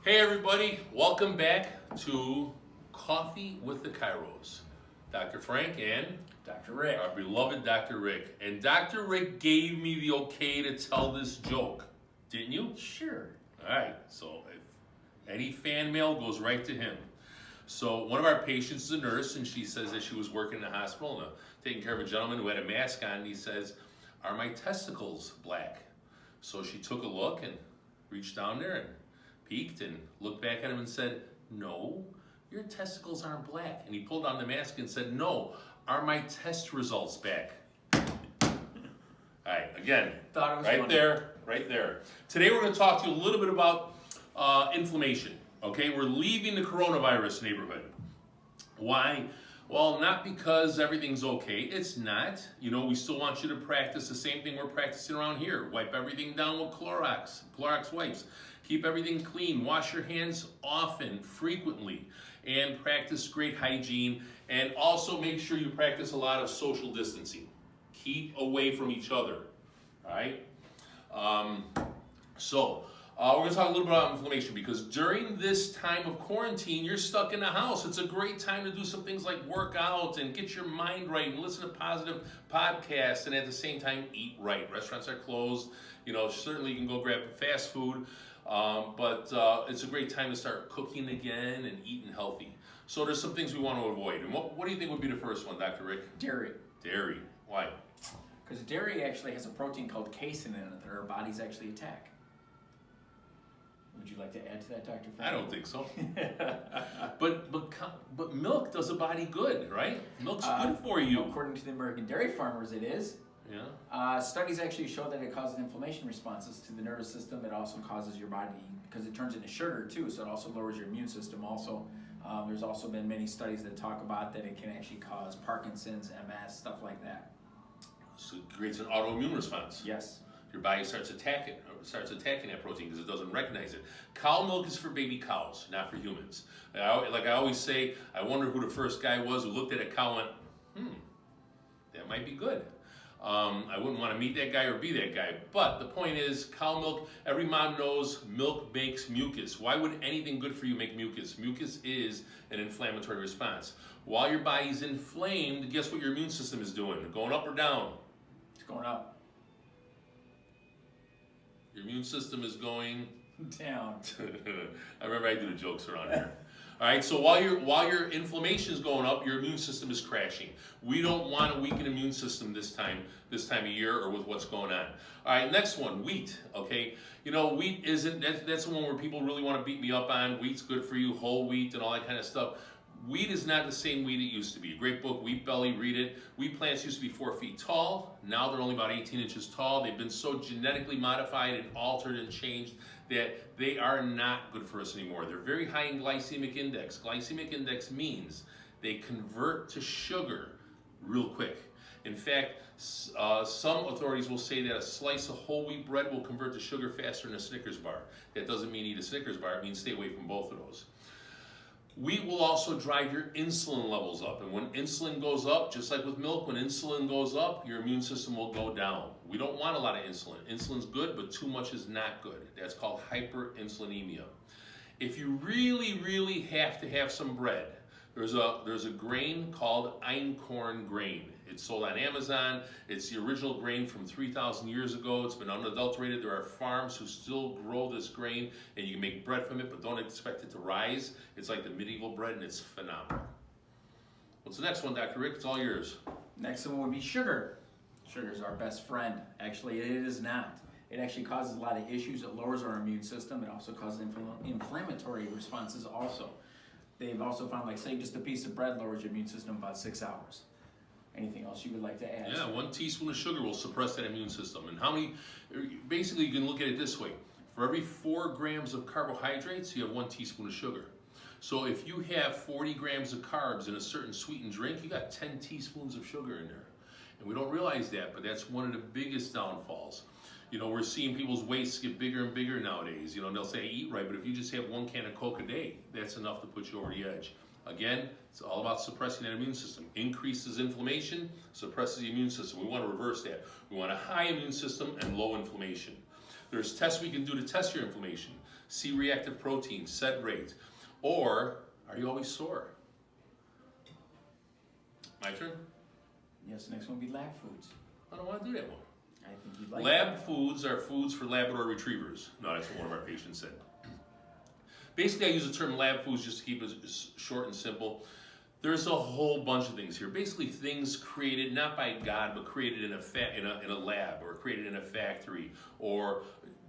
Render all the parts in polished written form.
Hey everybody, welcome back to Coffee with the Chiros. Dr. Frank and Dr. Rick. our beloved Dr. Rick. And Dr. Rick gave me the okay to tell this joke, didn't you? Sure. All right, so if any fan mail goes right to him. So one of our patients is a nurse, and she says that she was working in the hospital and taking care of a gentleman who had a mask on, and he says, "Are my testicles black?" So she took a look and reached down there and peeked and looked back at him and said, "No, your testicles aren't black." And he pulled down the mask and said, "No, are my test results back?" All right, again, Thought it was right funny. there, right there. Today we're going to talk to you a little bit about inflammation. Okay, we're leaving the coronavirus neighborhood. Why? Well, not because everything's okay. It's not. You know, we still want you to practice the same thing we're practicing around here. Wipe everything down with Clorox wipes. Keep everything clean. Wash your hands often, frequently, and practice great hygiene. And also make sure you practice a lot of social distancing. Keep away from each other. All right? We're going to talk a little bit about inflammation because during this time of quarantine, you're stuck in the house. It's a great time to do some things like work out and get your mind right and listen to positive podcasts and at the same time eat right. Restaurants are closed. You know, certainly you can go grab fast food, but it's a great time to start cooking again and eating healthy. So there's some things we want to avoid. And what do you think would be the first one, Dr. Rick? Dairy. Dairy. Why? Because dairy actually has a protein called casein in it that our bodies actually attack. Would you like to add to that, Dr. Frank? I don't think so. But milk does a body good, right? Milk's good for you. According to the American Dairy Farmers, it is. Yeah. Studies actually show that it causes inflammation responses to the nervous system. It also causes your body, because it turns into sugar too, so it also lowers your immune system also. There's also been many studies that talk about that it can actually cause Parkinson's, MS, stuff like that. So it creates an autoimmune response. Yes. Your body starts attacking that protein because it doesn't recognize it. Cow milk is for baby cows, not for humans. Like I always say, I wonder who the first guy was who looked at a cow and went, that might be good. I wouldn't want to meet that guy or be that guy. But the point is, cow milk, every mom knows milk makes mucus. Why would anything good for you make mucus? Mucus is an inflammatory response. While your body's inflamed, guess what your immune system is doing? Going up or down? It's going up. Your immune system is going down. I remember I do the jokes around here. All right, so while your inflammation is going up, your immune system is crashing. We don't want a weakened immune system this time of year or with what's going on. All right, next one, wheat. Okay, you know, wheat isn't that's the one where people really want to beat me up on. Wheat's good for you, whole wheat and all that kind of stuff. Wheat is not the same wheat it used to be. Great book, Wheat Belly, read it. Wheat plants used to be 4 feet tall. Now they're only about 18 inches tall. They've been so genetically modified and altered and changed that they are not good for us anymore. They're very high in glycemic index. Glycemic index means they convert to sugar real quick. In fact, some authorities will say that a slice of whole wheat bread will convert to sugar faster than a Snickers bar. That doesn't mean eat a Snickers bar. It means stay away from both of those. Wheat will also drive your insulin levels up. And when insulin goes up, just like with milk, when insulin goes up, your immune system will go down. We don't want a lot of insulin. Insulin's good, but too much is not good. That's called hyperinsulinemia. If you really, really have to have some bread, there's a grain called einkorn grain. It's sold on Amazon. It's the original grain from 3,000 years ago. It's been unadulterated. There are farms who still grow this grain, and you can make bread from it, but don't expect it to rise. It's like the medieval bread, and it's phenomenal. What's the next one, Dr. Rick? It's all yours. Next one would be sugar. Sugar is our best friend. Actually, it is not. It actually causes a lot of issues. It lowers our immune system. It also causes inflammatory responses also. They've also found, like, say, just a piece of bread lowers your immune system about 6 hours. Anything else you would like to add? Yeah, 1 teaspoon of sugar will suppress that immune system. And how many, basically you can look at it this way. For every 4 grams of carbohydrates, you have 1 teaspoon of sugar. So if you have 40 grams of carbs in a certain sweetened drink, you got 10 teaspoons of sugar in there. And we don't realize that, but that's one of the biggest downfalls. You know, we're seeing people's waists get bigger and bigger nowadays. You know, and they'll say eat right, but if you just have 1 can of Coke a day, that's enough to put you over the edge. Again, it's all about suppressing that immune system. Increases inflammation, suppresses the immune system. We want to reverse that. We want a high immune system and low inflammation. There's tests we can do to test your inflammation. C-reactive protein, set rate. Or, are you always sore? My turn? Yes, next one will be lab foods. I don't want to do that one. I think you'd like Lab foods are foods for Labrador retrievers. No, that's what one of our patients said. Basically, I use the term lab foods just to keep it short and simple. There's a whole bunch of things here. Basically, things created not by God, but created in a lab, or created in a factory, or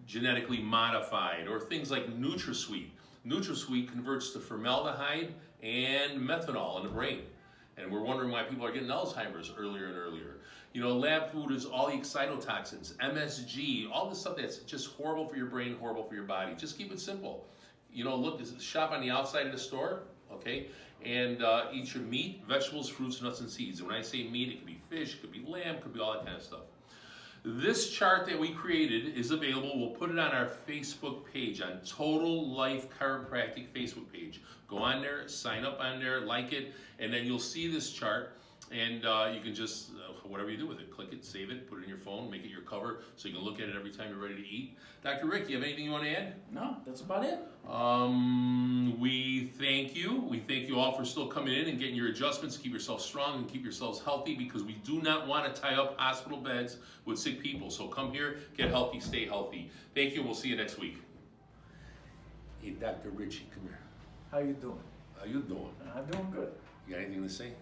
genetically modified, or things like NutraSweet. NutraSweet converts to formaldehyde and methanol in the brain. And we're wondering why people are getting Alzheimer's earlier and earlier. You know, lab food is all the excitotoxins, MSG, all the stuff that's just horrible for your brain, horrible for your body. Just keep it simple. You know, look, shop on the outside of the store, okay? And eat your meat, vegetables, fruits, nuts, and seeds. And when I say meat, it could be fish, it could be lamb, it could be all that kind of stuff. This chart that we created is available. We'll put it on our Facebook page, on Total Life Chiropractic Facebook page. Go on there, sign up on there, like it, and then you'll see this chart. And you can just, whatever you do with it, click it, save it, put it in your phone, make it your cover so you can look at it every time you're ready to eat. Dr. Rick, you have anything you want to add? No, that's about it. We thank you. We thank you all for still coming in and getting your adjustments. Keep yourself strong and keep yourselves healthy, because we do not want to tie up hospital beds with sick people. So come here, get healthy, stay healthy. Thank you. We'll see you next week. Hey, Dr. Richie, come here. How you doing? How you doing? I'm doing good. You got anything to say?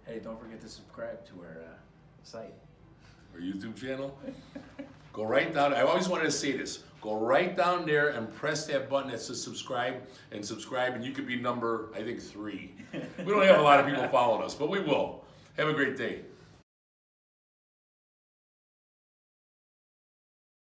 Hey, don't forget to subscribe to our site. Our YouTube channel? Go right down. I always wanted to say this. Go right down there and press that button that says subscribe, and you could be number, I think, 3. We don't have a lot of people following us, but we will. Have a great day.